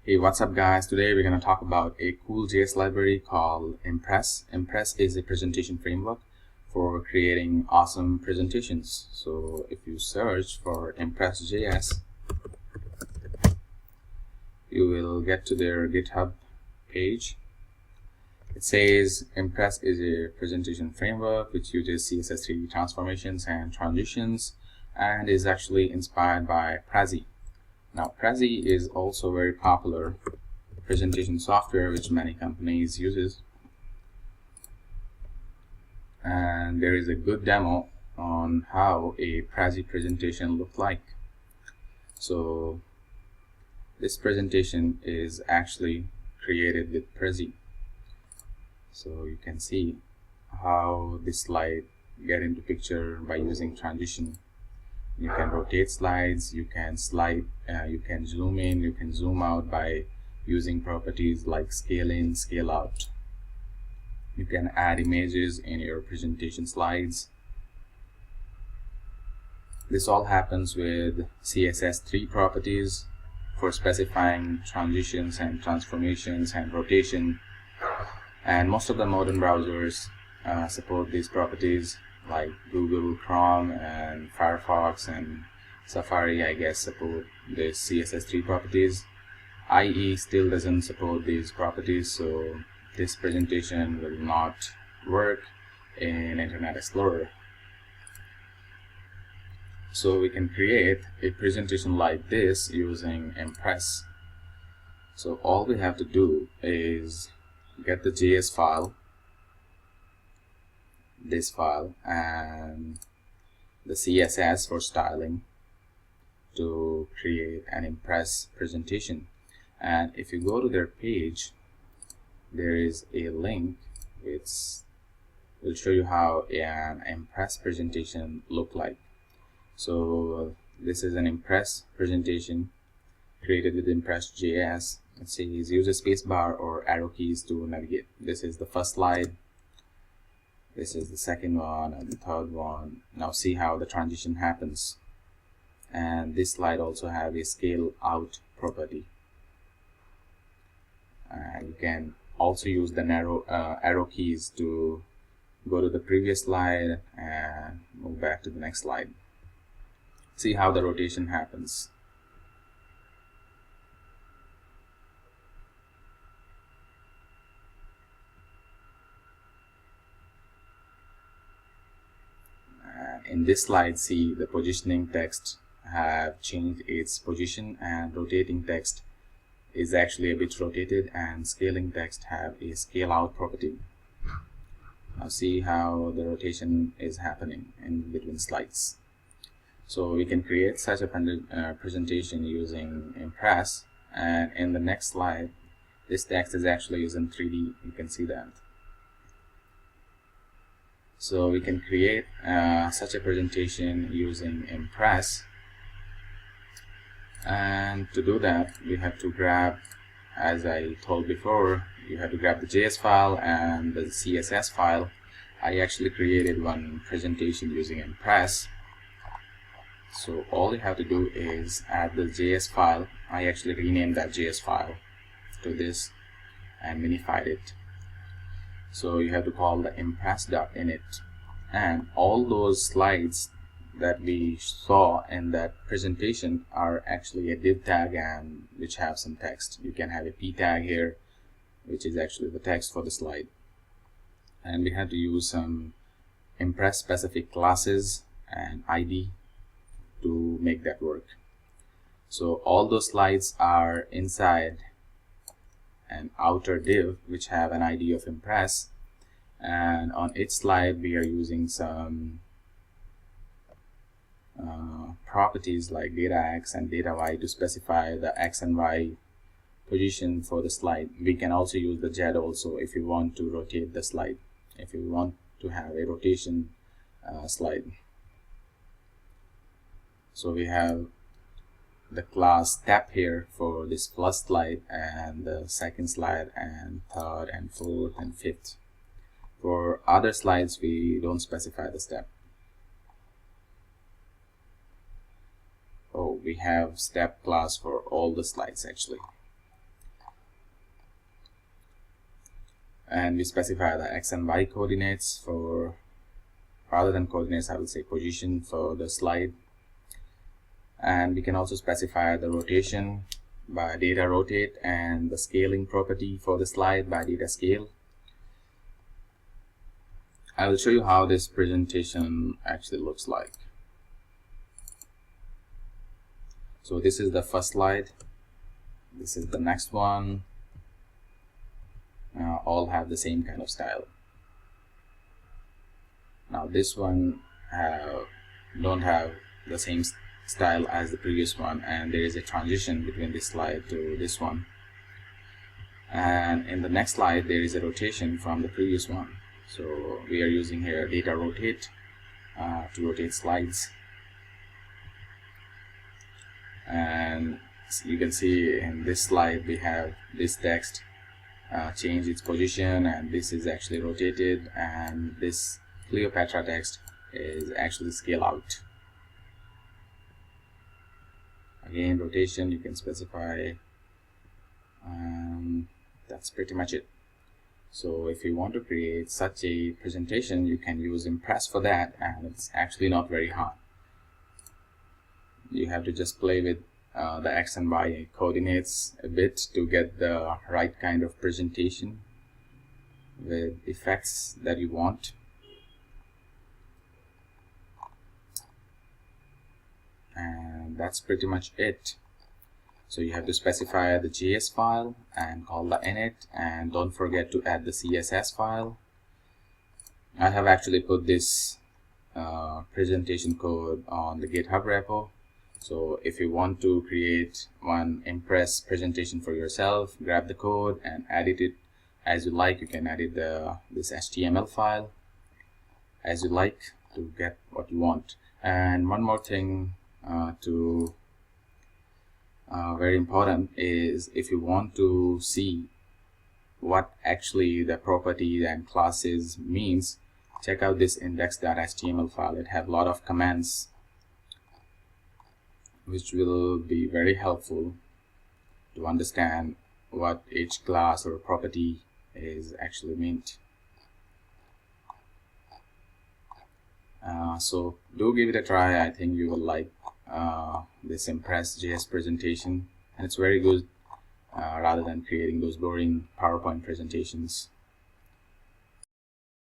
Hey, what's up guys? Today we're going to talk about a cool JS library called Impress. Impress is a presentation framework for creating awesome presentations. So if you search for Impress.js, you will get to their GitHub page. It says Impress is a presentation framework which uses CSS 3D transformations and transitions and is actually inspired by Prezi. Now, Prezi is also very popular presentation software which many companies uses, and there is a good demo on how a Prezi presentation looked like. So this presentation is actually created with Prezi. So you can see how this slide get into picture by using transition. You can rotate slides, you can slide, you can zoom in, you can zoom out by using properties like scale in, scale out. You can add images in your presentation slides. This all happens with CSS 3 properties for specifying transitions and transformations and rotation. And most of the modern browsers support these properties, like Google, Chrome, and Firefox, and Safari, I guess, support this CSS 3 properties. IE still doesn't support these properties, so this presentation will not work in Internet Explorer. So we can create a presentation like this using Impress. So all we have to do is get the JS file, this file, and the CSS for styling to create an Impress presentation. And if you go to their page, there is a link which will show you how an Impress presentation look like. So this is an Impress presentation created with Impress.js. It says use a spacebar or arrow keys to navigate. This is the first slide. This is the second one and the third one. Now see how the transition happens. And this slide also have a scale out property. You can also use the arrow keys to go to the previous slide and move back to the next slide. See how the rotation happens. In this slide, see the positioning text have changed its position, and rotating text is actually a bit rotated, and scaling text have a scale out property. Now see how the rotation is happening in between slides. So we can create such a presentation using Impress, and in the next slide this text is actually in 3D. You can see that. So we can create such a presentation using Impress, and to do that we have to grab, as I told before, you have to grab the JS file and the CSS file. I actually created one presentation using Impress. So all you have to do is add the JS file. I actually renamed that JS file to this and minified it. So you have to call the impress.init, and all those slides that we saw in that presentation are actually a div tag and which have some text. You can have a p tag here, which is actually the text for the slide. And we have to use some Impress specific classes and ID to make that work. So all those slides are inside an outer div which have an ID of Impress, and on each slide we are using some properties like data x and data y to specify the x and y position for the slide. We can also use the Z also if you want to rotate the slide, if you want to have a rotation slide. So we have the class step here for this first slide, and the second slide, and third and fourth and fifth. For other slides we don't specify the step. Oh, we have step class for all the slides actually. and we specify the x and y coordinates for, rather than coordinates I will say position for the slide. And we can also specify the rotation by data rotate and the scaling property for the slide by data scale. I will show you how this presentation actually looks like. So this is the first slide, this is the next one, all have the same kind of style. Now this one don't have the same style as the previous one, and there is a transition between this slide to this one, and in the next slide there is a rotation from the previous one. So we are using here data rotate to rotate slides, and you can see in this slide we have this text change its position, and this is actually rotated, and this Cleopatra text is actually scale out. Again, rotation you can specify, and that's pretty much it. So if you want to create such a presentation, you can use Impress for that, and it's actually not very hard. You have to just play with the x and y coordinates a bit to get the right kind of presentation with effects that you want. And that's pretty much it. So you have to specify the JS file and call the init, and don't forget to add the CSS file. I have actually put this presentation code on the GitHub repo. So if you want to create one Impress presentation for yourself, grab the code and edit it as you like. You can edit this HTML file as you like to get what you want. And one more thing very important is, if you want to see what actually the properties and classes means, check out this index.html file. It has a lot of commands which will be very helpful to understand what each class or property is actually meant. So do give it a try. I think you will like this Impress JS presentation, and it's very good rather than creating those boring PowerPoint presentations.